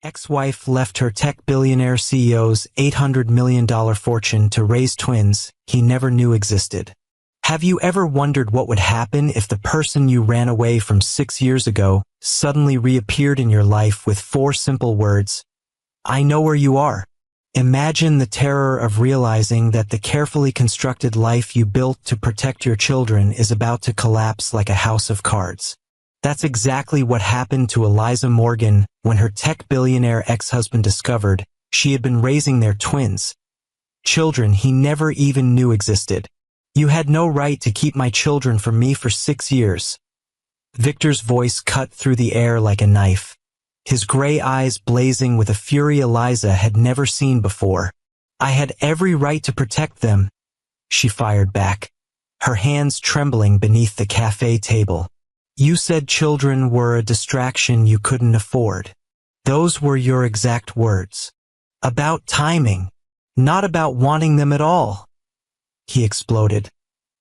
Ex-wife left her tech billionaire CEO's $800 million fortune to raise twins he never knew existed. Have you ever wondered what would happen if the person you ran away from 6 years ago suddenly reappeared in your life with 4 simple words? I know where you are. Imagine the terror of realizing that the carefully constructed life you built to protect your children is about to collapse like a house of cards. That's exactly what happened to Eliza Morgan when her tech billionaire ex-husband discovered she had been raising their twins, children he never even knew existed. You had no right to keep my children from me for 6 years. Victor's voice cut through the air like a knife, his gray eyes blazing with a fury Eliza had never seen before. I had every right to protect them, she fired back, her hands trembling beneath the cafe table. You said children were a distraction you couldn't afford. Those were your exact words. About timing, not about wanting them at all. He exploded,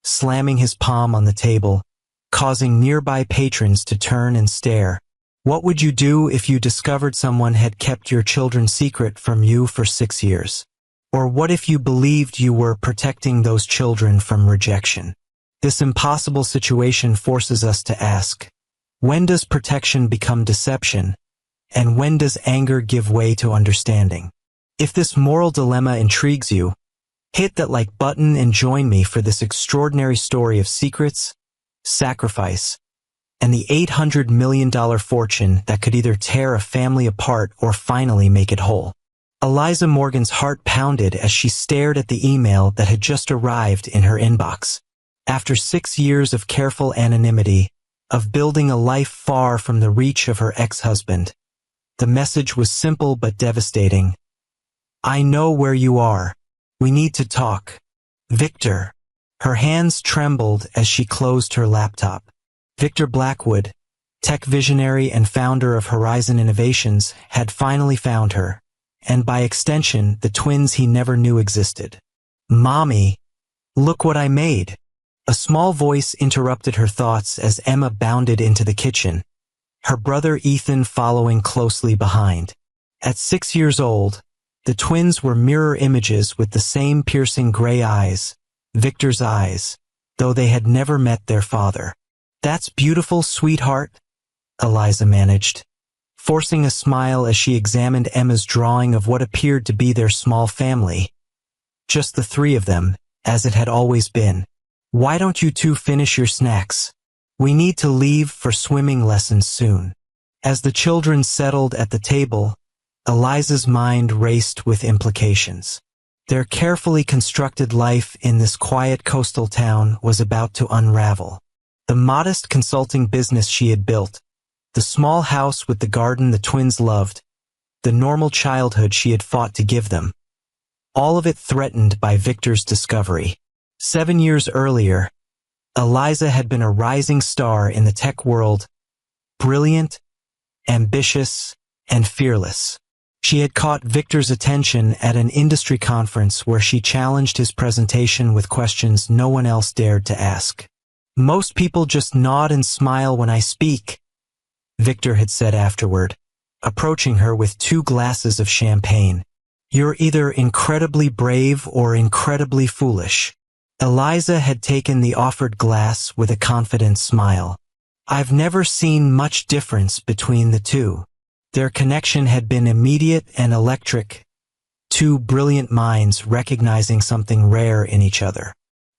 slamming his palm on the table, causing nearby patrons to turn and stare. What would you do if you discovered someone had kept your children secret from you for 6 years? Or what if you believed you were protecting those children from rejection? This impossible situation forces us to ask, when does protection become deception? And when does anger give way to understanding? If this moral dilemma intrigues you, hit that like button and join me for this extraordinary story of secrets, sacrifice, and the $800 million fortune that could either tear a family apart or finally make it whole. Eliza Morgan's heart pounded as she stared at the email that had just arrived in her inbox. After 6 years of careful anonymity, of building a life far from the reach of her ex-husband, the message was simple but devastating. I know where you are. We need to talk. Victor. Her hands trembled as she closed her laptop. Victor Blackwood, tech visionary and founder of Horizon Innovations, had finally found her, and by extension, the twins he never knew existed. Mommy, look what I made. A small voice interrupted her thoughts as Emma bounded into the kitchen, her brother Ethan following closely behind. At 6 years old, the twins were mirror images with the same piercing gray eyes, Victor's eyes, though they had never met their father. That's beautiful, sweetheart, Eliza managed, forcing a smile as she examined Emma's drawing of what appeared to be their small family. Just the 3 of them, as it had always been. Why don't you 2 finish your snacks? We need to leave for swimming lessons soon. As the children settled at the table, Eliza's mind raced with implications. Their carefully constructed life in this quiet coastal town was about to unravel. The modest consulting business she had built, the small house with the garden the twins loved, the normal childhood she had fought to give them. All of it threatened by Victor's discovery. 7 years earlier, Eliza had been a rising star in the tech world, brilliant, ambitious, and fearless. She had caught Victor's attention at an industry conference where she challenged his presentation with questions no one else dared to ask. Most people just nod and smile when I speak, Victor had said afterward, approaching her with 2 glasses of champagne. You're either incredibly brave or incredibly foolish. Eliza had taken the offered glass with a confident smile. I've never seen much difference between the 2. Their connection had been immediate and electric, 2 brilliant minds recognizing something rare in each other.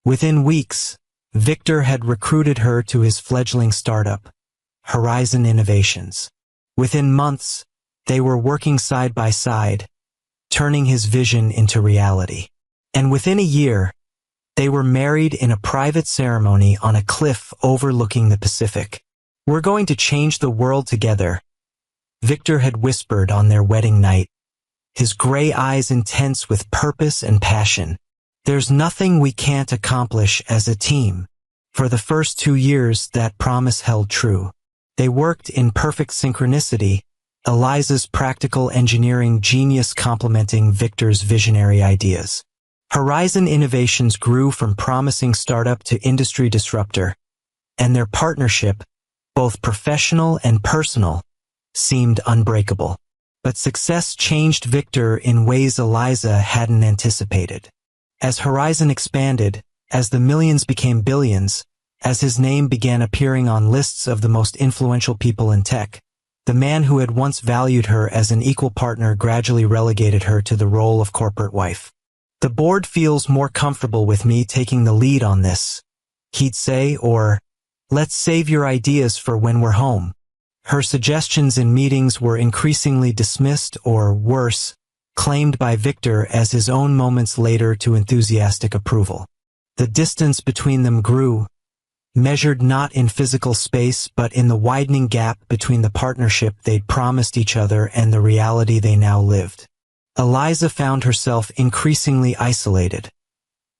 Within weeks, Victor had recruited her to his fledgling startup, Horizon Innovations. Within months, they were working side by side, turning his vision into reality. And within a year, they were married in a private ceremony on a cliff overlooking the Pacific. We're going to change the world together, Victor had whispered on their wedding night, his gray eyes intense with purpose and passion. There's nothing we can't accomplish as a team. For the first 2 years, that promise held true. They worked in perfect synchronicity, Eliza's practical engineering genius complementing Victor's visionary ideas. Horizon Innovations grew from promising startup to industry disruptor, and their partnership, both professional and personal, seemed unbreakable. But success changed Victor in ways Eliza hadn't anticipated. As Horizon expanded, as the millions became billions, as his name began appearing on lists of the most influential people in tech, the man who had once valued her as an equal partner gradually relegated her to the role of corporate wife. "The board feels more comfortable with me taking the lead on this," he'd say, or, "Let's save your ideas for when we're home." Her suggestions in meetings were increasingly dismissed or, worse, claimed by Victor as his own moments later to enthusiastic approval. The distance between them grew, measured not in physical space but in the widening gap between the partnership they'd promised each other and the reality they now lived. Eliza found herself increasingly isolated,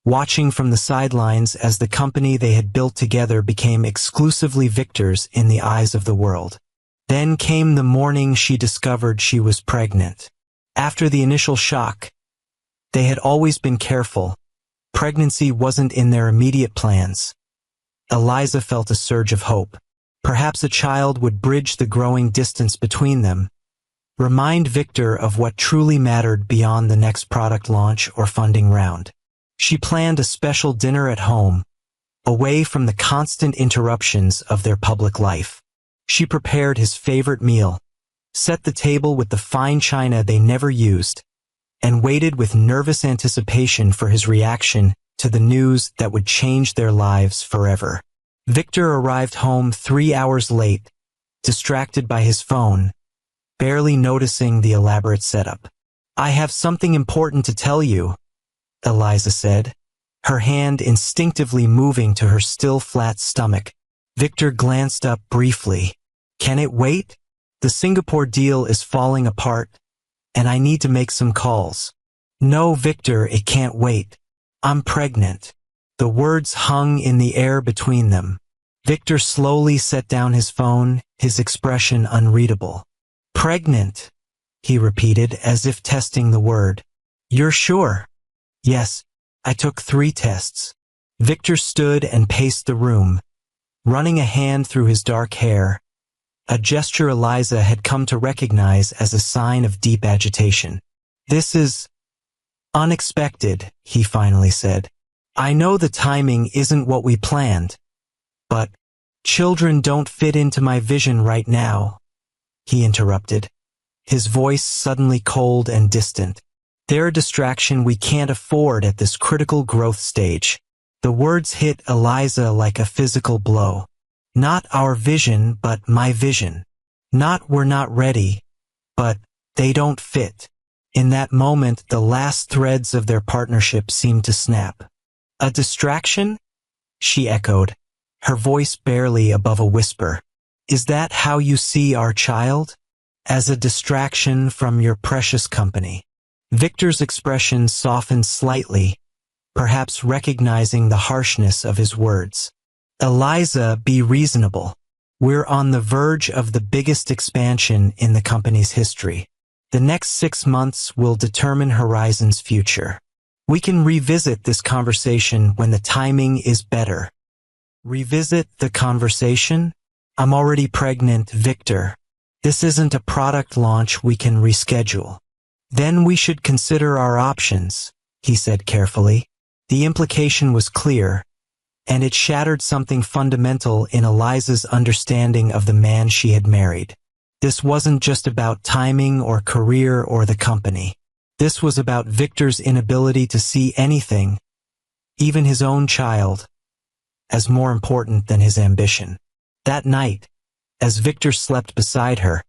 watching from the sidelines as the company they had built together became exclusively Victor's in the eyes of the world. Then came the morning she discovered she was pregnant. After the initial shock, they had always been careful. Pregnancy wasn't in their immediate plans. Eliza felt a surge of hope. Perhaps a child would bridge the growing distance between them, remind Victor of what truly mattered beyond the next product launch or funding round. She planned a special dinner at home, away from the constant interruptions of their public life. She prepared his favorite meal, set the table with the fine china they never used, and waited with nervous anticipation for his reaction to the news that would change their lives forever. Victor arrived home 3 hours late, distracted by his phone, barely noticing the elaborate setup. "I have something important to tell you," Eliza said, her hand instinctively moving to her still flat stomach. Victor glanced up briefly. "Can it wait? The Singapore deal is falling apart, and I need to make some calls." "No, Victor, it can't wait. I'm pregnant." The words hung in the air between them. Victor slowly set down his phone, his expression unreadable. "Pregnant," he repeated as if testing the word. "You're sure?" "Yes, I took 3 tests." Victor stood and paced the room, running a hand through his dark hair, a gesture Eliza had come to recognize as a sign of deep agitation. "This is unexpected," he finally said. "I know the timing isn't what we planned, but children don't fit into my vision right now," he interrupted, his voice suddenly cold and distant. "They're a distraction we can't afford at this critical growth stage." The words hit Eliza like a physical blow. Not our vision, but my vision. Not we're not ready, but they don't fit. In that moment, the last threads of their partnership seemed to snap. "A distraction?" she echoed, her voice barely above a whisper. "Is that how you see our child? As a distraction from your precious company?" Victor's expression softened slightly, perhaps recognizing the harshness of his words. "Eliza, be reasonable. We're on the verge of the biggest expansion in the company's history. The next 6 months will determine Horizon's future. We can revisit this conversation when the timing is better." "Revisit the conversation? I'm already pregnant, Victor. This isn't a product launch we can reschedule." "Then we should consider our options," he said carefully. The implication was clear, and it shattered something fundamental in Eliza's understanding of the man she had married. This wasn't just about timing or career or the company. This was about Victor's inability to see anything, even his own child, as more important than his ambition. That night, as Victor slept beside her,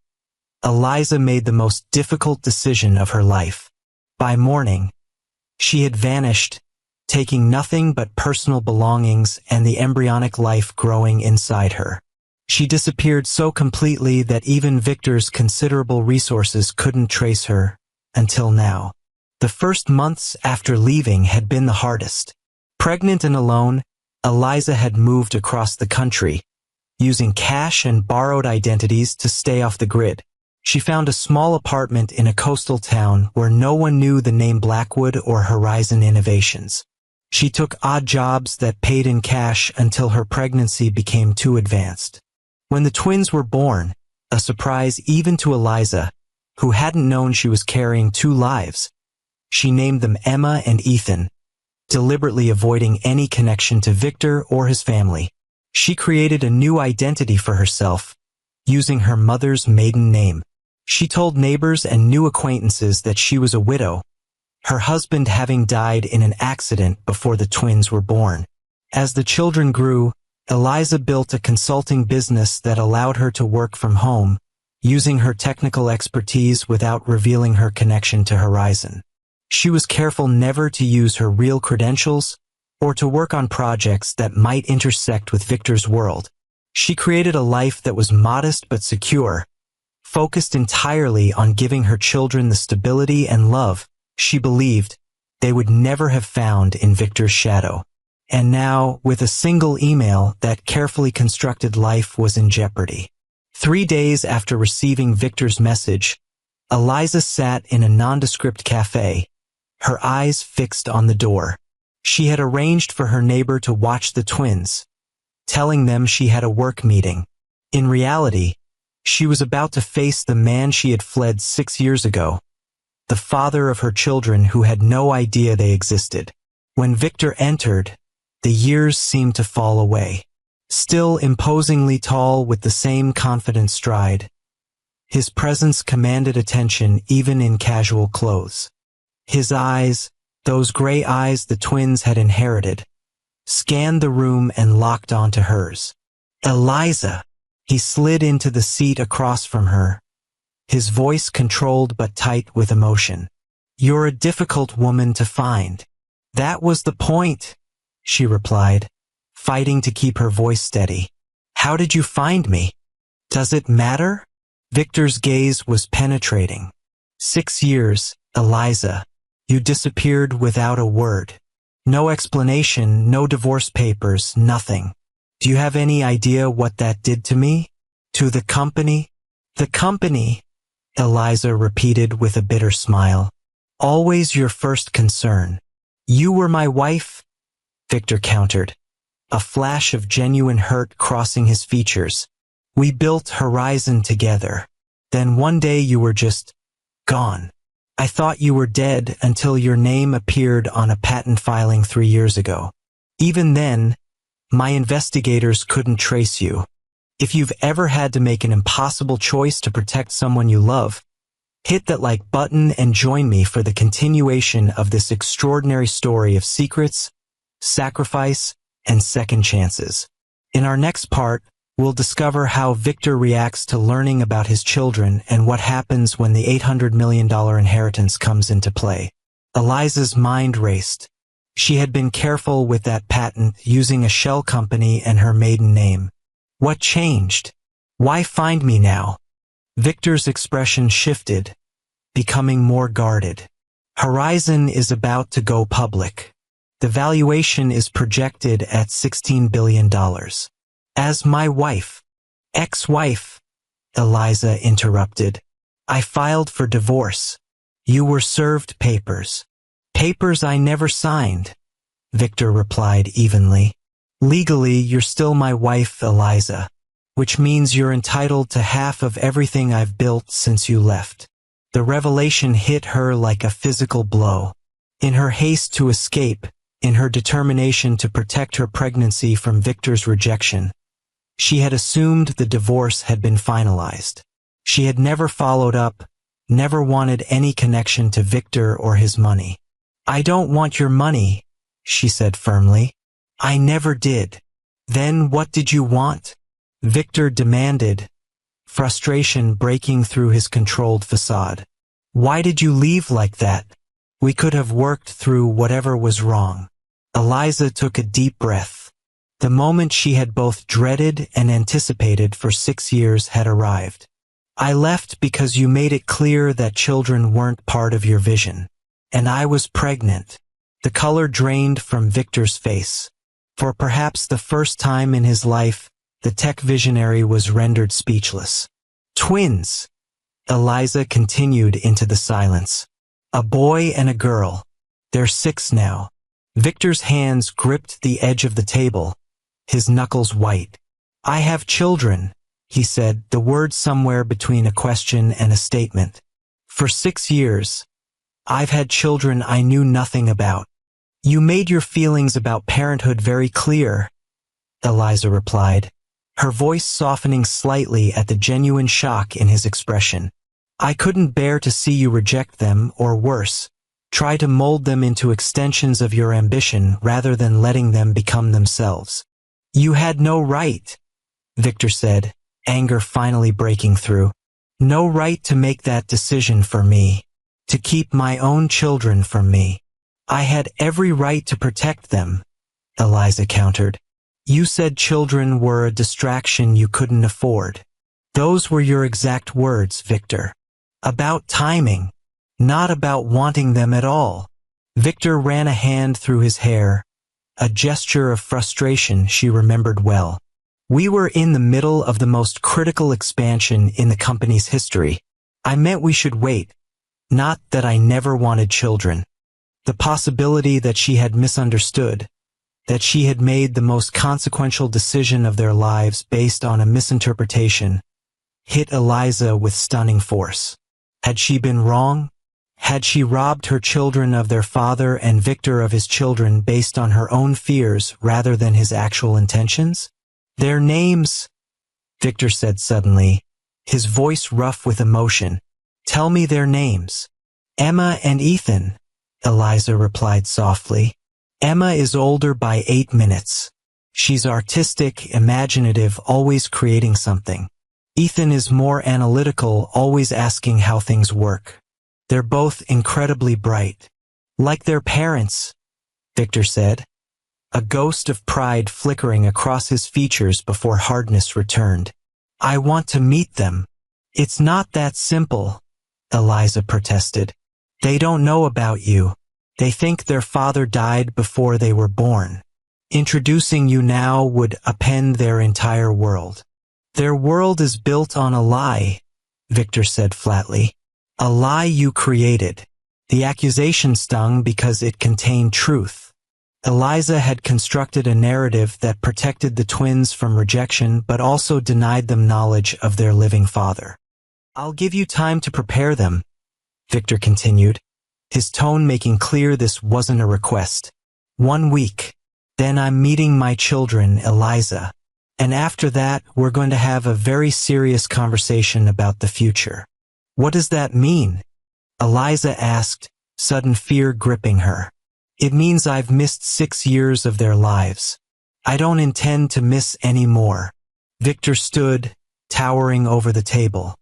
Eliza made the most difficult decision of her life. By morning, she had vanished, taking nothing but personal belongings and the embryonic life growing inside her. She disappeared so completely that even Victor's considerable resources couldn't trace her, until now. The first months after leaving had been the hardest. Pregnant and alone, Eliza had moved across the country, using cash and borrowed identities to stay off the grid. She found a small apartment in a coastal town where no one knew the name Blackwood or Horizon Innovations. She took odd jobs that paid in cash until her pregnancy became too advanced. When the twins were born, a surprise even to Eliza, who hadn't known she was carrying two lives. She named them Emma and Ethan, deliberately avoiding any connection to Victor or his family. She created a new identity for herself, using her mother's maiden name. She told neighbors and new acquaintances that she was a widow, her husband having died in an accident before the twins were born. As the children grew, Eliza built a consulting business that allowed her to work from home, using her technical expertise without revealing her connection to Horizon. She was careful never to use her real credentials or to work on projects that might intersect with Victor's world. She created a life that was modest but secure, focused entirely on giving her children the stability and love she believed they would never have found in Victor's shadow. And now, with a single email, that carefully constructed life was in jeopardy. 3 days after receiving Victor's message, Eliza sat in a nondescript cafe, her eyes fixed on the door. She had arranged for her neighbor to watch the twins, telling them she had a work meeting. In reality, she was about to face the man she had fled 6 years ago, the father of her children who had no idea they existed. When Victor entered, the years seemed to fall away. Still imposingly tall with the same confident stride, his presence commanded attention even in casual clothes. His eyes, those gray eyes the twins had inherited, scanned the room and locked onto hers. Eliza! He slid into the seat across from her, his voice controlled but tight with emotion. You're a difficult woman to find. That was the point, she replied, fighting to keep her voice steady. How did you find me? Does it matter? Victor's gaze was penetrating. 6 years, Eliza. You disappeared without a word. No explanation, no divorce papers, nothing. Do you have any idea what that did to me? To the company? The company, Eliza repeated with a bitter smile. Always your first concern. You were my wife, Victor countered, a flash of genuine hurt crossing his features. We built Horizon together. Then one day you were just gone. I thought you were dead until your name appeared on a patent filing 3 years ago. Even then, my investigators couldn't trace you. If you've ever had to make an impossible choice to protect someone you love, hit that like button and join me for the continuation of this extraordinary story of secrets, sacrifice, and second chances. In our next part, we'll discover how Victor reacts to learning about his children and what happens when the $800 million inheritance comes into play. Eliza's mind raced. She had been careful with that patent, using a shell company and her maiden name. What changed? Why find me now? Victor's expression shifted, becoming more guarded. Horizon is about to go public. The valuation is projected at $16 billion. As my wife, ex-wife, Eliza interrupted. I filed for divorce. You were served papers. Papers I never signed, Victor replied evenly. Legally, you're still my wife, Eliza, which means you're entitled to half of everything I've built since you left. The revelation hit her like a physical blow. In her haste to escape, in her determination to protect her pregnancy from Victor's rejection, she had assumed the divorce had been finalized. She had never followed up, never wanted any connection to Victor or his money. I don't want your money, she said firmly. I never did. Then what did you want? Victor demanded, frustration breaking through his controlled facade. Why did you leave like that? We could have worked through whatever was wrong. Eliza took a deep breath. The moment she had both dreaded and anticipated for 6 years had arrived. I left because you made it clear that children weren't part of your vision. And I was pregnant. The color drained from Victor's face. For perhaps the first time in his life, the tech visionary was rendered speechless. Twins, Eliza continued into the silence. A boy and a girl. They're 6 now. Victor's hands gripped the edge of the table, his knuckles white. I have children, he said, the word somewhere between a question and a statement. For 6 years, I've had children I knew nothing about. You made your feelings about parenthood very clear, Eliza replied, her voice softening slightly at the genuine shock in his expression. I couldn't bear to see you reject them, or worse, try to mold them into extensions of your ambition rather than letting them become themselves. You had no right, Victor said, anger finally breaking through. No right to make that decision for me, to keep my own children from me. I had every right to protect them, Eliza countered. You said children were a distraction you couldn't afford. Those were your exact words, Victor. About timing, not about wanting them at all. Victor ran a hand through his hair, a gesture of frustration she remembered well. We were in the middle of the most critical expansion in the company's history. I meant we should wait, not that I never wanted children. The possibility that she had misunderstood, that she had made the most consequential decision of their lives based on a misinterpretation, hit Eliza with stunning force. Had she been wrong? Had she robbed her children of their father and Victor of his children based on her own fears rather than his actual intentions? Their names, Victor said suddenly, his voice rough with emotion. Tell me their names. Emma and Ethan, Eliza replied softly. Emma is older by 8 minutes. She's artistic, imaginative, always creating something. Ethan is more analytical, always asking how things work. They're both incredibly bright. Like their parents, Victor said, a ghost of pride flickering across his features before hardness returned. I want to meet them. It's not that simple, Eliza protested. They don't know about you. They think their father died before they were born. Introducing you now would upend their entire world. Their world is built on a lie, Victor said flatly. A lie you created. The accusation stung because it contained truth. Eliza had constructed a narrative that protected the twins from rejection but also denied them knowledge of their living father. I'll give you time to prepare them, Victor continued, his tone making clear this wasn't a request. 1 week. Then I'm meeting my children, Eliza. And after that, we're going to have a very serious conversation about the future. What does that mean? Eliza asked, sudden fear gripping her. It means I've missed 6 years of their lives. I don't intend to miss any more. Victor stood, towering over the table.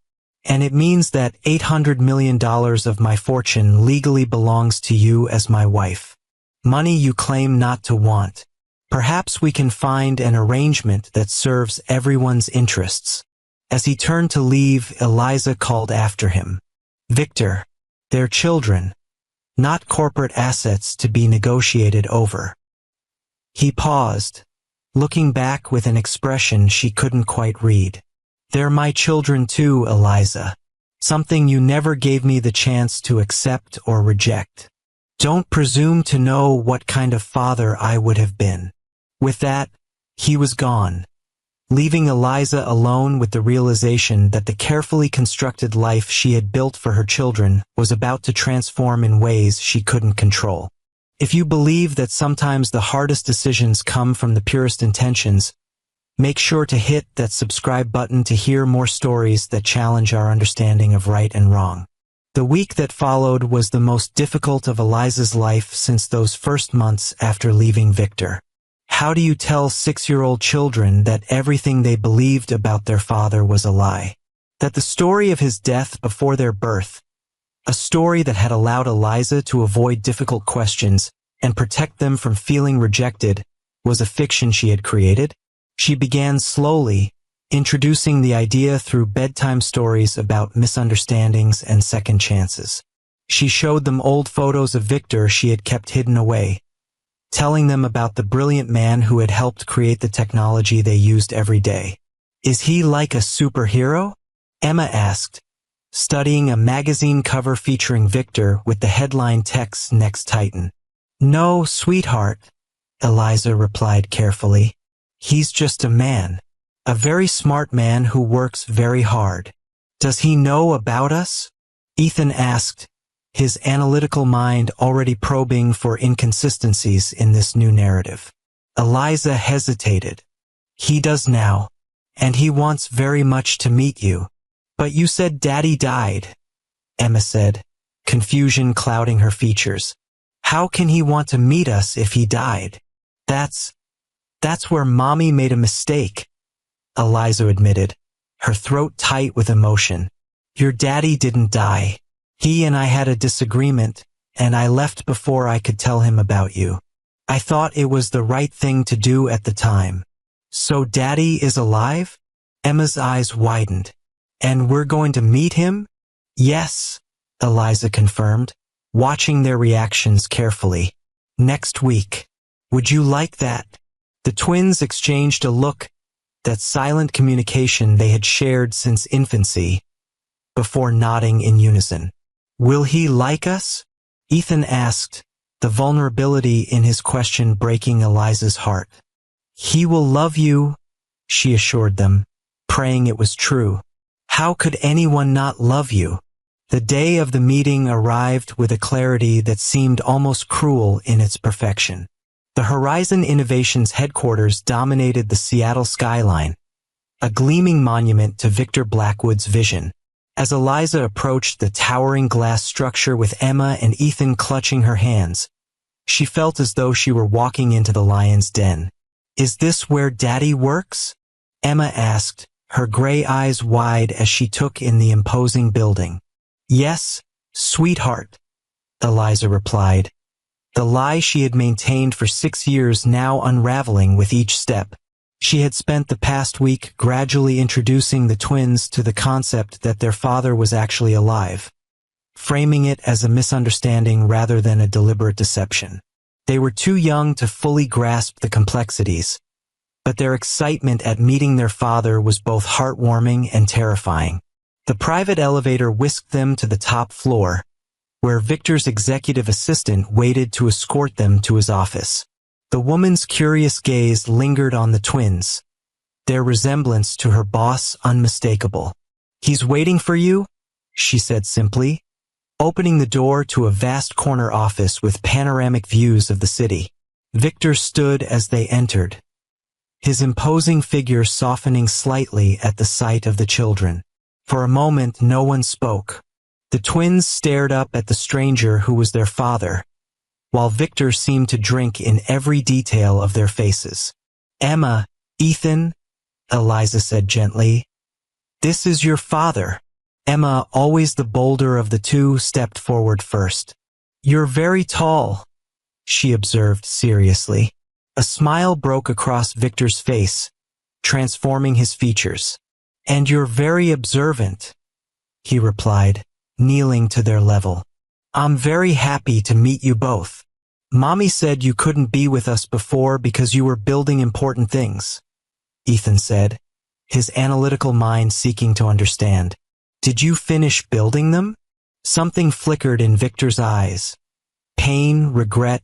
And it means that $800 million of my fortune legally belongs to you as my wife. Money you claim not to want. Perhaps we can find an arrangement that serves everyone's interests. As he turned to leave, Eliza called after him. Victor, they're children, not corporate assets to be negotiated over. He paused, looking back with an expression she couldn't quite read. They're my children too, Eliza. Something you never gave me the chance to accept or reject. Don't presume to know what kind of father I would have been. With that, he was gone, leaving Eliza alone with the realization that the carefully constructed life she had built for her children was about to transform in ways she couldn't control. If you believe that sometimes the hardest decisions come from the purest intentions, make sure to hit that subscribe button to hear more stories that challenge our understanding of right and wrong. The week that followed was the most difficult of Eliza's life since those first months after leaving Victor. How do you tell 6-year-old children that everything they believed about their father was a lie? That the story of his death before their birth, a story that had allowed Eliza to avoid difficult questions and protect them from feeling rejected, was a fiction she had created? She began slowly, introducing the idea through bedtime stories about misunderstandings and second chances. She showed them old photos of Victor she had kept hidden away, telling them about the brilliant man who had helped create the technology they used every day. Is he like a superhero? Emma asked, studying a magazine cover featuring Victor with the headline text "Next Titan." No, sweetheart, Eliza replied carefully. He's just a man. A very smart man who works very hard. Does he know about us? Ethan asked, his analytical mind already probing for inconsistencies in this new narrative. Eliza hesitated. He does now, and he wants very much to meet you. But you said Daddy died, Emma said, confusion clouding her features. How can he want to meet us if he died? That's where Mommy made a mistake, Eliza admitted, her throat tight with emotion. Your daddy didn't die. He and I had a disagreement, and I left before I could tell him about you. I thought it was the right thing to do at the time. So Daddy is alive? Emma's eyes widened. And we're going to meet him? Yes, Eliza confirmed, watching their reactions carefully. Next week. Would you like that? The twins exchanged a look, that silent communication they had shared since infancy, before nodding in unison. Will he like us? Ethan asked, the vulnerability in his question breaking Eliza's heart. He will love you, she assured them, praying it was true. How could anyone not love you? The day of the meeting arrived with a clarity that seemed almost cruel in its perfection. The Horizon Innovations headquarters dominated the Seattle skyline, a gleaming monument to Victor Blackwood's vision. As Eliza approached the towering glass structure with Emma and Ethan clutching her hands, she felt as though she were walking into the lion's den. Is this where Daddy works? Emma asked, her gray eyes wide as she took in the imposing building. Yes, sweetheart, Eliza replied, the lie she had maintained for 6 years now unraveling with each step. She had spent the past week gradually introducing the twins to the concept that their father was actually alive, framing it as a misunderstanding rather than a deliberate deception. They were too young to fully grasp the complexities, but their excitement at meeting their father was both heartwarming and terrifying. The private elevator whisked them to the top floor, where Victor's executive assistant waited to escort them to his office. The woman's curious gaze lingered on the twins, their resemblance to her boss unmistakable. He's waiting for you, she said simply, opening the door to a vast corner office with panoramic views of the city. Victor stood as they entered, his imposing figure softening slightly at the sight of the children. For a moment, no one spoke. The twins stared up at the stranger who was their father, while Victor seemed to drink in every detail of their faces. Emma, Ethan, Eliza said gently, this is your father. Emma, always the bolder of the two, stepped forward first. You're very tall, she observed seriously. A smile broke across Victor's face, transforming his features. And you're very observant, he replied, kneeling to their level. I'm very happy to meet you both. Mommy said you couldn't be with us before because you were building important things, Ethan said, his analytical mind seeking to understand. Did you finish building them? Something flickered in Victor's eyes. Pain, regret,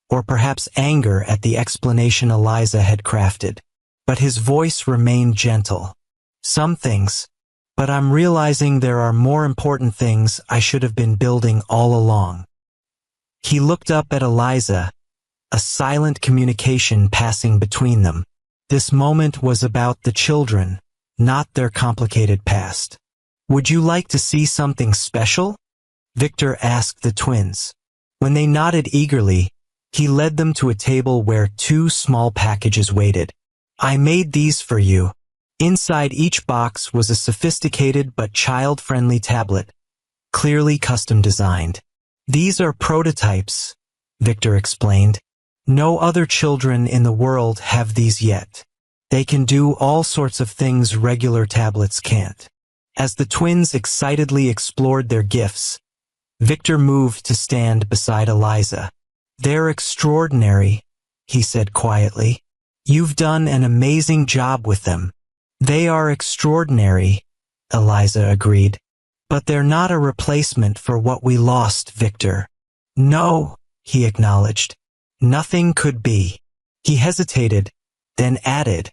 or perhaps anger at the explanation Eliza had crafted. But his voice remained gentle. Some things, but I'm realizing there are more important things I should have been building all along. He looked up at Eliza, a silent communication passing between them. This moment was about the children, not their complicated past. Would you like to see something special? Victor asked the twins. When they nodded eagerly, he led them to a table where 2 small packages waited. I made these for you. Inside each box was a sophisticated but child-friendly tablet, clearly custom designed. These are prototypes, Victor explained. No other children in the world have these yet. They can do all sorts of things regular tablets can't. As the twins excitedly explored their gifts, Victor moved to stand beside Eliza. They're extraordinary, he said quietly. You've done an amazing job with them. They are extraordinary, Eliza agreed. But they're not a replacement for what we lost, Victor. No, he acknowledged. Nothing could be. He hesitated, then added,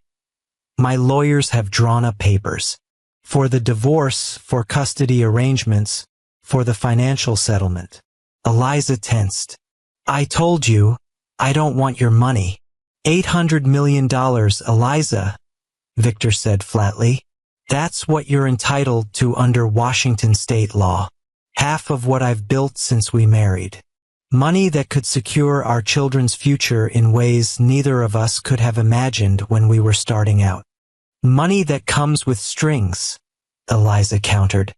my lawyers have drawn up papers. For the divorce, for custody arrangements, for the financial settlement. Eliza tensed. I told you, I don't want your money. $800 million, Eliza, Victor said flatly. That's what you're entitled to under Washington state law. Half of what I've built since we married. Money that could secure our children's future in ways neither of us could have imagined when we were starting out. Money that comes with strings, Eliza countered.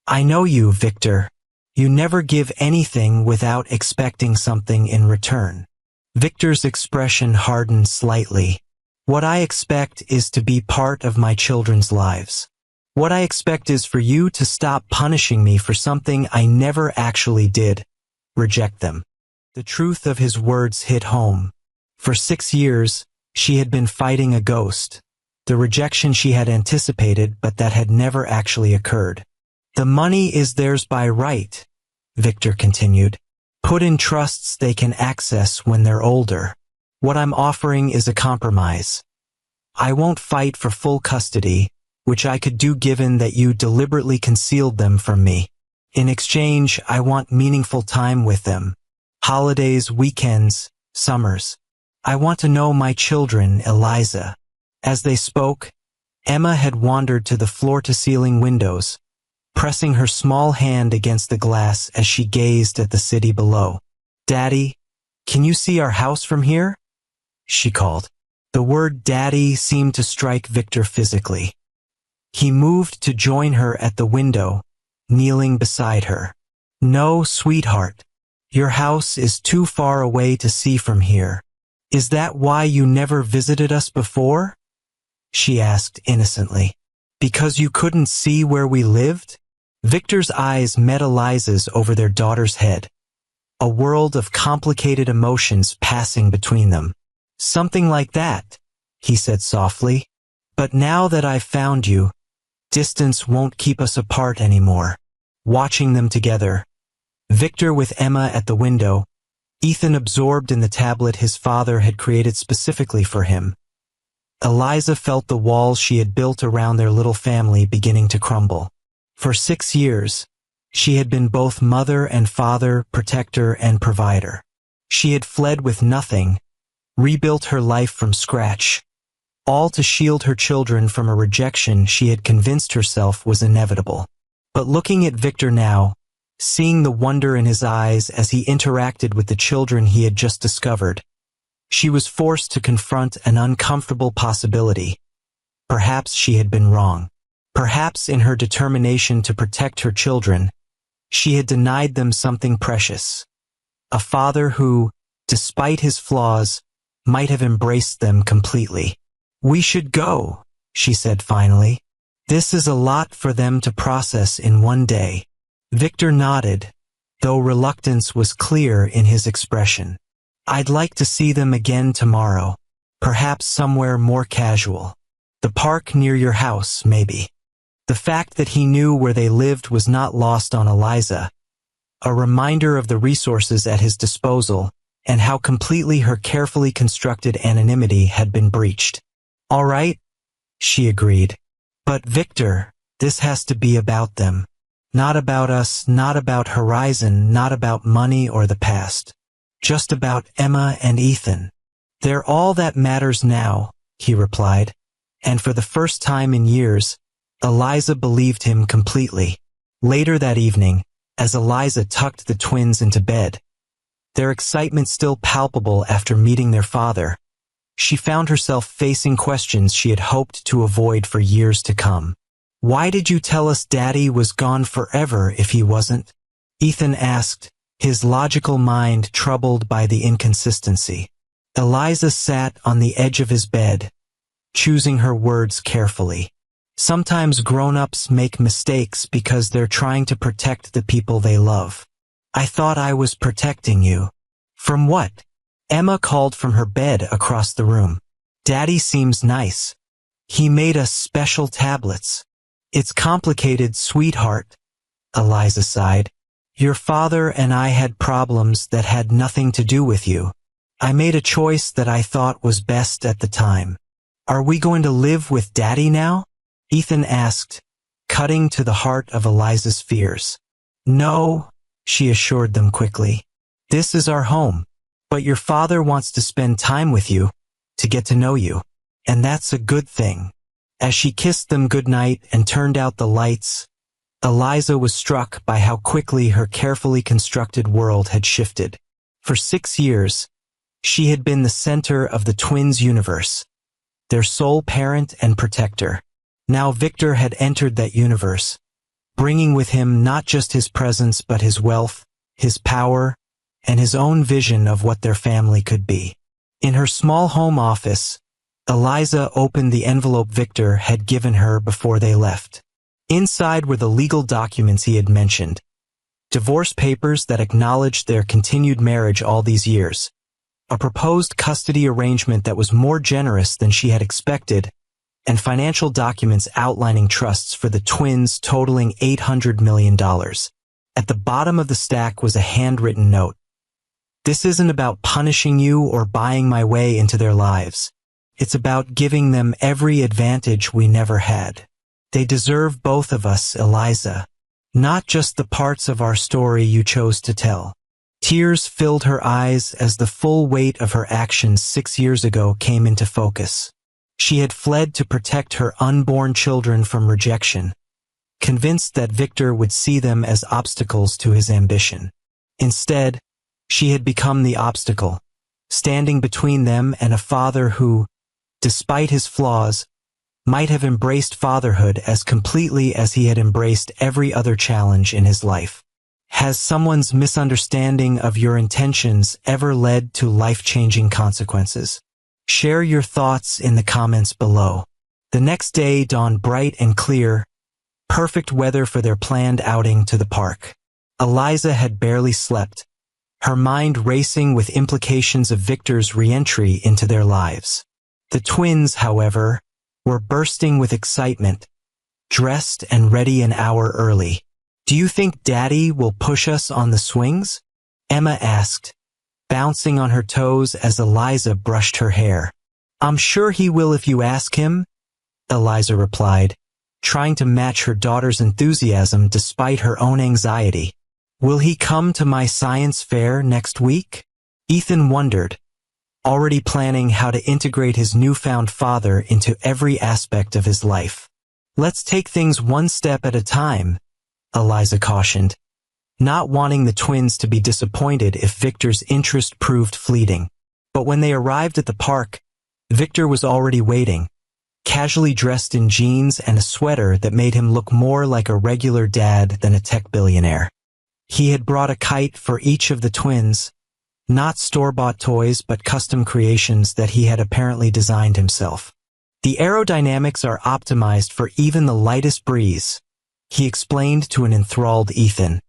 I know you, Victor. You never give anything without expecting something in return. Victor's expression hardened slightly. What I expect is to be part of my children's lives. What I expect is for you to stop punishing me for something I never actually did. Reject them. The truth of his words hit home. For 6 years, she had been fighting a ghost. The rejection she had anticipated but that had never actually occurred. The money is theirs by right, Victor continued. Put in trusts they can access when they're older. What I'm offering is a compromise. I won't fight for full custody, which I could do given that you deliberately concealed them from me. In exchange, I want meaningful time with them. Holidays, weekends, summers. I want to know my children, Eliza. As they spoke, Emma had wandered to the floor-to-ceiling windows, pressing her small hand against the glass as she gazed at the city below. Daddy, can you see our house from here? She called. The word daddy seemed to strike Victor physically. He moved to join her at the window, kneeling beside her. No, sweetheart. Your house is too far away to see from here. Is that why you never visited us before? She asked innocently. Because you couldn't see where we lived? Victor's eyes met Eliza's over their daughter's head. A world of complicated emotions passing between them. Something like that, he said softly. But now that I've found you, distance won't keep us apart anymore. Watching them together, Victor with Emma at the window, Ethan absorbed in the tablet his father had created specifically for him. Eliza felt the walls she had built around their little family beginning to crumble. For 6 years, she had been both mother and father, protector and provider. She had fled with nothing, rebuilt her life from scratch, all to shield her children from a rejection she had convinced herself was inevitable. But looking at Victor now, seeing the wonder in his eyes as he interacted with the children he had just discovered, she was forced to confront an uncomfortable possibility. Perhaps she had been wrong. Perhaps in her determination to protect her children, she had denied them something precious. A father who, despite his flaws, might have embraced them completely. We should go, she said finally. This is a lot for them to process in one day. Victor nodded, though reluctance was clear in his expression. I'd like to see them again tomorrow, perhaps somewhere more casual. The park near your house, maybe. The fact that he knew where they lived was not lost on Eliza, a reminder of the resources at his disposal and how completely her carefully constructed anonymity had been breached. All right, she agreed. But Victor, this has to be about them. Not about us, not about Horizon, not about money or the past. Just about Emma and Ethan. They're all that matters now, he replied, and for the first time in years, Eliza believed him completely. Later that evening, as Eliza tucked the twins into bed, their excitement still palpable after meeting their father, she found herself facing questions she had hoped to avoid for years to come. Why did you tell us Daddy was gone forever if he wasn't? Ethan asked, his logical mind troubled by the inconsistency. Eliza sat on the edge of his bed, choosing her words carefully. Sometimes grown-ups make mistakes because they're trying to protect the people they love. I thought I was protecting you. From what? Emma called from her bed across the room. Daddy seems nice. He made us special tablets. It's complicated, sweetheart, Eliza sighed. Your father and I had problems that had nothing to do with you. I made a choice that I thought was best at the time. Are we going to live with Daddy now? Ethan asked, cutting to the heart of Eliza's fears. No, she assured them quickly. This is our home. But your father wants to spend time with you, to get to know you. And that's a good thing. As she kissed them goodnight and turned out the lights, Eliza was struck by how quickly her carefully constructed world had shifted. For 6 years, she had been the center of the twins' universe, their sole parent and protector. Now Victor had entered that universe, bringing with him not just his presence but his wealth, his power, and his own vision of what their family could be. In her small home office, Eliza opened the envelope Victor had given her before they left. Inside were the legal documents he had mentioned, divorce papers that acknowledged their continued marriage all these years, a proposed custody arrangement that was more generous than she had expected, and financial documents outlining trusts for the twins totaling $800 million. At the bottom of the stack was a handwritten note. This isn't about punishing you or buying my way into their lives. It's about giving them every advantage we never had. They deserve both of us, Eliza. Not just the parts of our story you chose to tell. Tears filled her eyes as the full weight of her actions 6 years ago came into focus. She had fled to protect her unborn children from rejection, convinced that Victor would see them as obstacles to his ambition. Instead, she had become the obstacle, standing between them and a father who, despite his flaws, might have embraced fatherhood as completely as he had embraced every other challenge in his life. Has someone's misunderstanding of your intentions ever led to life-changing consequences? Share your thoughts in the comments below. The next day dawned bright and clear, perfect weather for their planned outing to the park. Eliza had barely slept, her mind racing with implications of Victor's re-entry into their lives. The twins, however, were bursting with excitement, dressed and ready an hour early. Do you think Daddy will push us on the swings? Emma asked, bouncing on her toes as Eliza brushed her hair. I'm sure he will if you ask him, Eliza replied, trying to match her daughter's enthusiasm despite her own anxiety. Will he come to my science fair next week? Ethan wondered, already planning how to integrate his newfound father into every aspect of his life. Let's take things one step at a time, Eliza cautioned, not wanting the twins to be disappointed if Victor's interest proved fleeting. But when they arrived at the park, Victor was already waiting, casually dressed in jeans and a sweater that made him look more like a regular dad than a tech billionaire. He had brought a kite for each of the twins, not store-bought toys but custom creations that he had apparently designed himself. The aerodynamics are optimized for even the lightest breeze, he explained to an enthralled Ethan,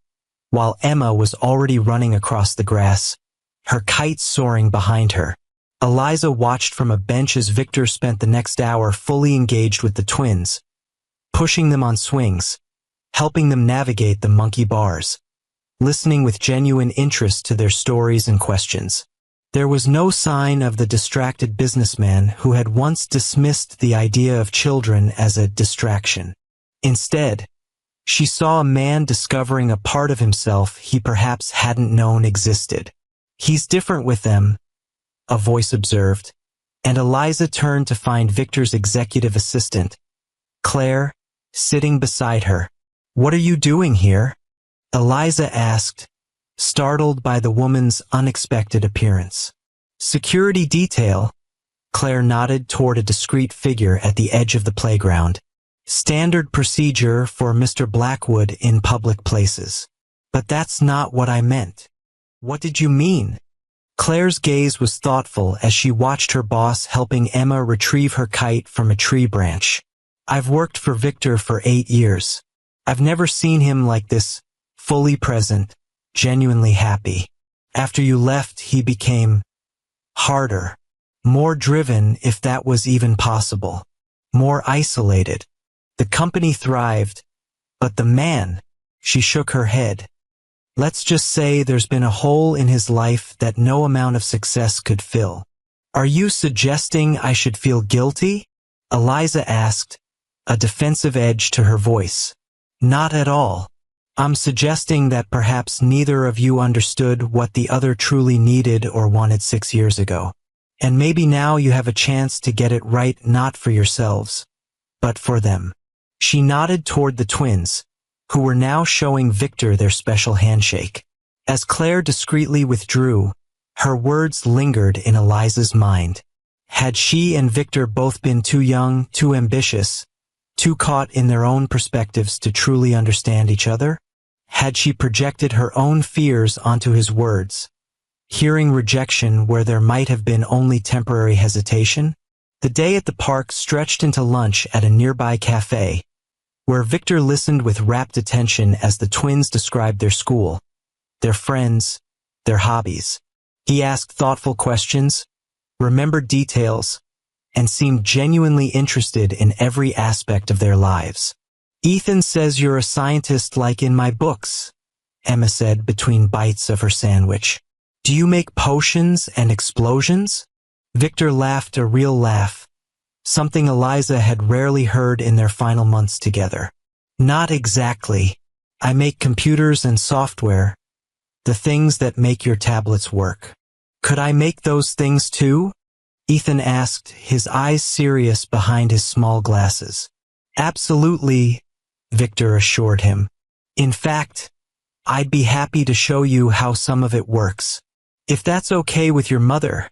while Emma was already running across the grass, her kite soaring behind her. Eliza watched from a bench as Victor spent the next hour fully engaged with the twins, pushing them on swings, helping them navigate the monkey bars, listening with genuine interest to their stories and questions. There was no sign of the distracted businessman who had once dismissed the idea of children as a distraction. Instead, she saw a man discovering a part of himself he perhaps hadn't known existed. He's different with them, a voice observed, and Eliza turned to find Victor's executive assistant, Claire, sitting beside her. What are you doing here? Eliza asked, startled by the woman's unexpected appearance. Security detail, Claire nodded toward a discreet figure at the edge of the playground. Standard procedure for Mr. Blackwood in public places. But that's not what I meant. What did you mean? Claire's gaze was thoughtful as she watched her boss helping Emma retrieve her kite from a tree branch. I've worked for Victor for 8 years. I've never seen him like this, fully present, genuinely happy. After you left, he became harder, more driven if that was even possible, more isolated. The company thrived, but the man, she shook her head. Let's just say there's been a hole in his life that no amount of success could fill. Are you suggesting I should feel guilty? Eliza asked, a defensive edge to her voice. Not at all. I'm suggesting that perhaps neither of you understood what the other truly needed or wanted 6 years ago. And maybe now you have a chance to get it right, not for yourselves, but for them. She nodded toward the twins, who were now showing Victor their special handshake. As Claire discreetly withdrew, her words lingered in Eliza's mind. Had she and Victor both been too young, too ambitious, too caught in their own perspectives to truly understand each other? Had she projected her own fears onto his words, hearing rejection where there might have been only temporary hesitation? The day at the park stretched into lunch at a nearby cafe, where Victor listened with rapt attention as the twins described their school, their friends, their hobbies. He asked thoughtful questions, remembered details, and seemed genuinely interested in every aspect of their lives. "Ethan says you're a scientist like in my books," Emma said between bites of her sandwich. "Do you make potions and explosions?" Victor laughed a real laugh, something Eliza had rarely heard in their final months together. "Not exactly. I make computers and software, the things that make your tablets work." "Could I make those things too?" Ethan asked, his eyes serious behind his small glasses. "Absolutely," Victor assured him. "In fact, I'd be happy to show you how some of it works. If that's okay with your mother,"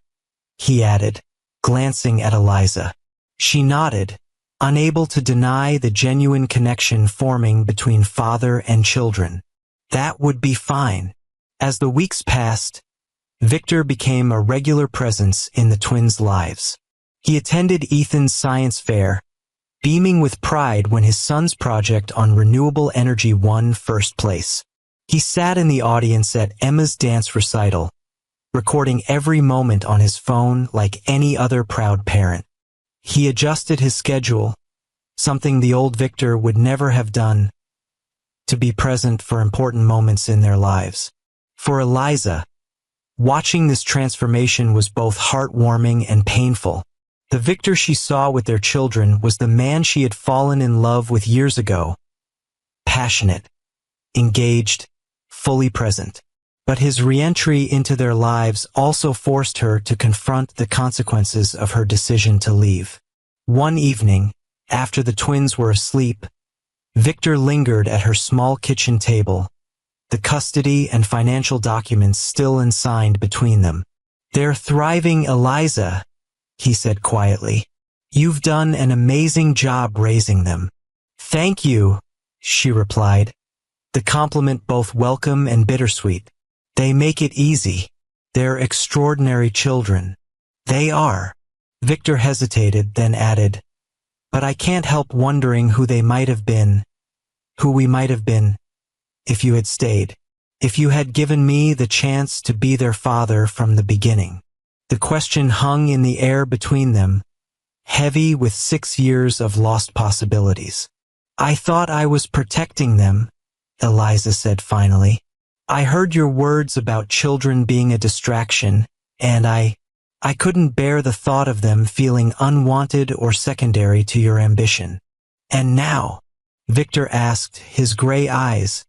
he added, glancing at Eliza. She nodded, unable to deny the genuine connection forming between father and children. That would be fine. As the weeks passed, Victor became a regular presence in the twins' lives. He attended Ethan's science fair, beaming with pride when his son's project on renewable energy won first place. He sat in the audience at Emma's dance recital, recording every moment on his phone like any other proud parent. He adjusted his schedule, something the old Victor would never have done, to be present for important moments in their lives. For Eliza, watching this transformation was both heartwarming and painful. The Victor she saw with their children was the man she had fallen in love with years ago. Passionate, engaged, fully present. But his re-entry into their lives also forced her to confront the consequences of her decision to leave. One evening, after the twins were asleep, Victor lingered at her small kitchen table, the custody and financial documents still unsigned between them. "They're thriving, Eliza," he said quietly. "You've done an amazing job raising them." "Thank you," she replied, the compliment both welcome and bittersweet. "They make it easy. They're extraordinary children." "They are." Victor hesitated, then added, "But I can't help wondering who we might have been, if you had stayed. If you had given me the chance to be their father from the beginning." The question hung in the air between them, heavy with 6 years of lost possibilities. "I thought I was protecting them," Eliza said finally. "I heard your words about children being a distraction, and I couldn't bear the thought of them feeling unwanted or secondary to your ambition." "And now?" Victor asked, his gray eyes,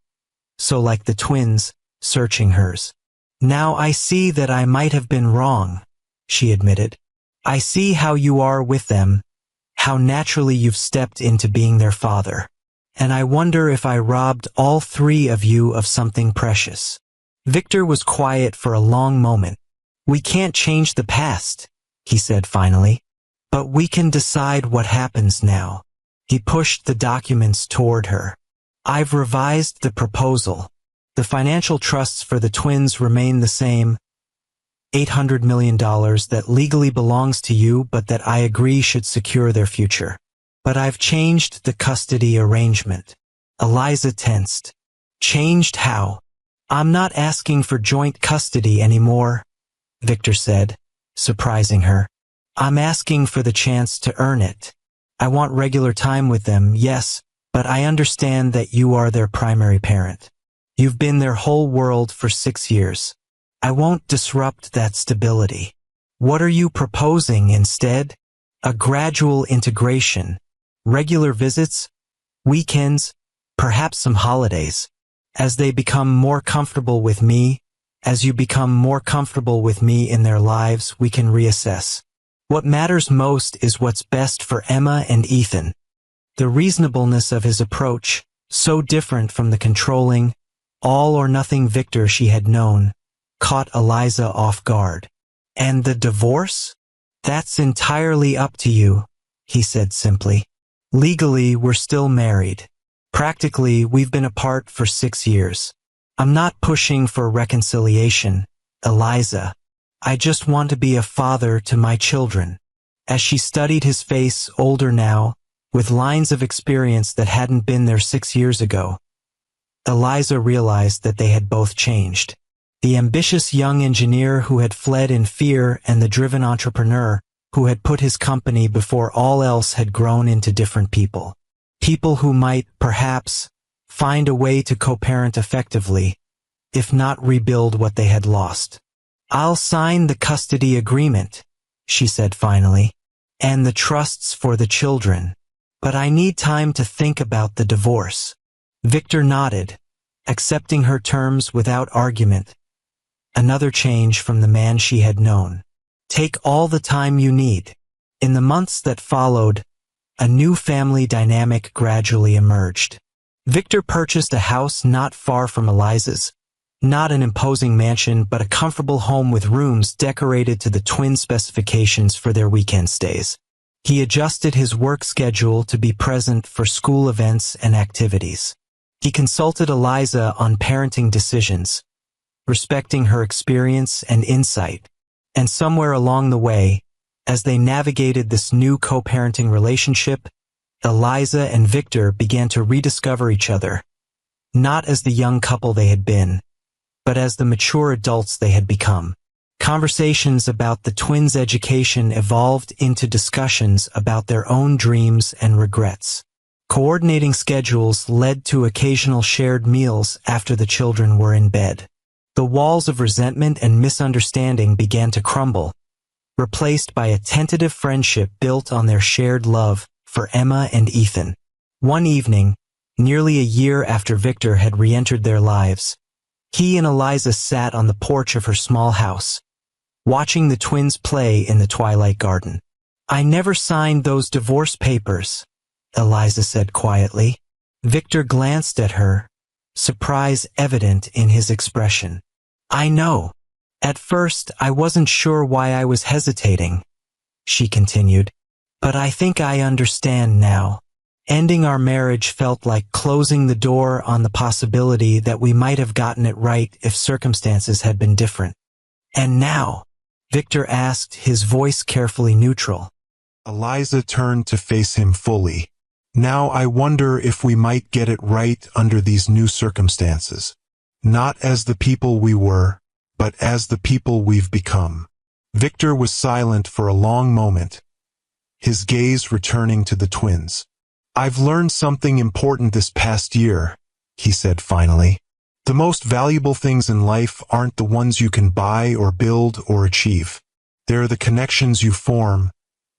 so like the twins, searching hers. "Now I see that I might have been wrong," she admitted. "I see how you are with them, how naturally you've stepped into being their father. And I wonder if I robbed all 3 of you of something precious." Victor was quiet for a long moment. "We can't change the past," he said finally, "but we can decide what happens now." He pushed the documents toward her. "I've revised the proposal. The financial trusts for the twins remain the same, $800 million that legally belongs to you but that I agree should secure their future. But I've changed the custody arrangement." Eliza tensed. "Changed how?" "I'm not asking for joint custody anymore," Victor said, surprising her. "I'm asking for the chance to earn it. I want regular time with them, yes, but I understand that you are their primary parent. You've been their whole world for 6 years. I won't disrupt that stability. What are you proposing instead? A gradual integration, regular visits, weekends, perhaps some holidays." As they become more comfortable with me, as you become more comfortable with me in their lives, we can reassess. What matters most is what's best for Emma and Ethan. The reasonableness of his approach, so different from the controlling, all-or-nothing Victor she had known, caught Eliza off guard. And the divorce? That's entirely up to you, he said simply. Legally, we're still married. Practically, we've been apart for 6 years. I'm not pushing for reconciliation, Eliza. I just want to be a father to my children. As she studied his face, older now, with lines of experience that hadn't been there 6 years ago, Eliza realized that they had both changed. The ambitious young engineer who had fled in fear and the driven entrepreneur who had put his company before all else had grown into different people. People who might, perhaps, find a way to co-parent effectively, if not rebuild what they had lost. I'll sign the custody agreement, she said finally, and the trusts for the children. But I need time to think about the divorce. Victor nodded, accepting her terms without argument. Another change from the man she had known. Take all the time you need. In the months that followed, a new family dynamic gradually emerged. Victor purchased a house not far from Eliza's. Not an imposing mansion, but a comfortable home with rooms decorated to the twin specifications for their weekend stays. He adjusted his work schedule to be present for school events and activities. He consulted Eliza on parenting decisions, respecting her experience and insight. And somewhere along the way, as they navigated this new co-parenting relationship, Eliza and Victor began to rediscover each other, not as the young couple they had been, but as the mature adults they had become. Conversations about the twins' education evolved into discussions about their own dreams and regrets. Coordinating schedules led to occasional shared meals after the children were in bed. The walls of resentment and misunderstanding began to crumble, replaced by a tentative friendship built on their shared love for Emma and Ethan. One evening, nearly a year after Victor had re-entered their lives, he and Eliza sat on the porch of her small house, watching the twins play in the twilight garden. I never signed those divorce papers, Eliza said quietly. Victor glanced at her, surprise evident in his expression. I know. At first, I wasn't sure why I was hesitating, she continued, but I think I understand now. Ending our marriage felt like closing the door on the possibility that we might have gotten it right if circumstances had been different. And now? Victor asked, his voice carefully neutral. Eliza turned to face him fully. Now I wonder if we might get it right under these new circumstances. Not as the people we were, but as the people we've become. Victor was silent for a long moment, his gaze returning to the twins. I've learned something important this past year, he said finally. The most valuable things in life aren't the ones you can buy or build or achieve. They're the connections you form,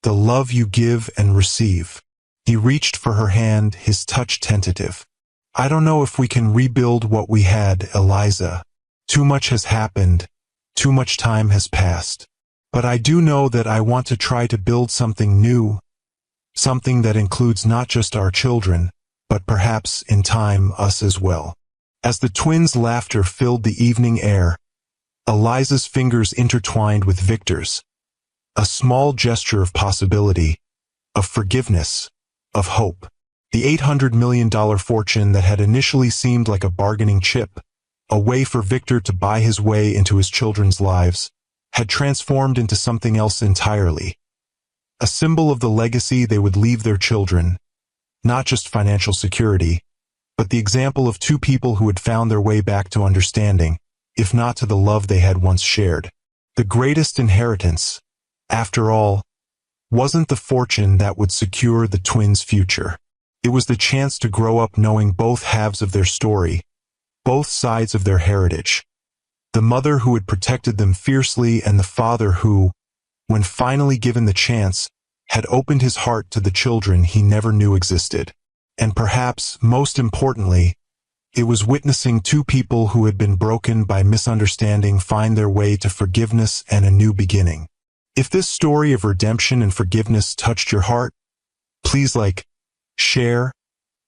the love you give and receive. He reached for her hand, his touch tentative. I don't know if we can rebuild what we had, Eliza. Too much has happened. Too much time has passed. But I do know that I want to try to build something new. Something that includes not just our children, but perhaps, in time, us as well. As the twins' laughter filled the evening air, Eliza's fingers intertwined with Victor's. A small gesture of possibility, of forgiveness, of hope. The $800 million fortune that had initially seemed like a bargaining chip, a way for Victor to buy his way into his children's lives, had transformed into something else entirely. A symbol of the legacy they would leave their children, not just financial security, but the example of two people who had found their way back to understanding, if not to the love they had once shared. The greatest inheritance, after all, wasn't the fortune that would secure the twins' future. It was the chance to grow up knowing both halves of their story, both sides of their heritage. The mother who had protected them fiercely and the father who, when finally given the chance, had opened his heart to the children he never knew existed. And perhaps, most importantly, It was witnessing two people who had been broken by misunderstanding find their way to forgiveness and a new beginning. If this story of redemption and forgiveness touched your heart, please like, share,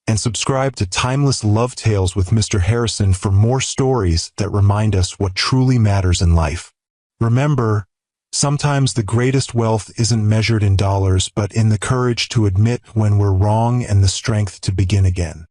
and subscribe to Timeless Love Tales with Mr. Harrison for more stories that remind us what truly matters in life. Remember, sometimes the greatest wealth isn't measured in dollars but in the courage to admit when we're wrong and the strength to begin again.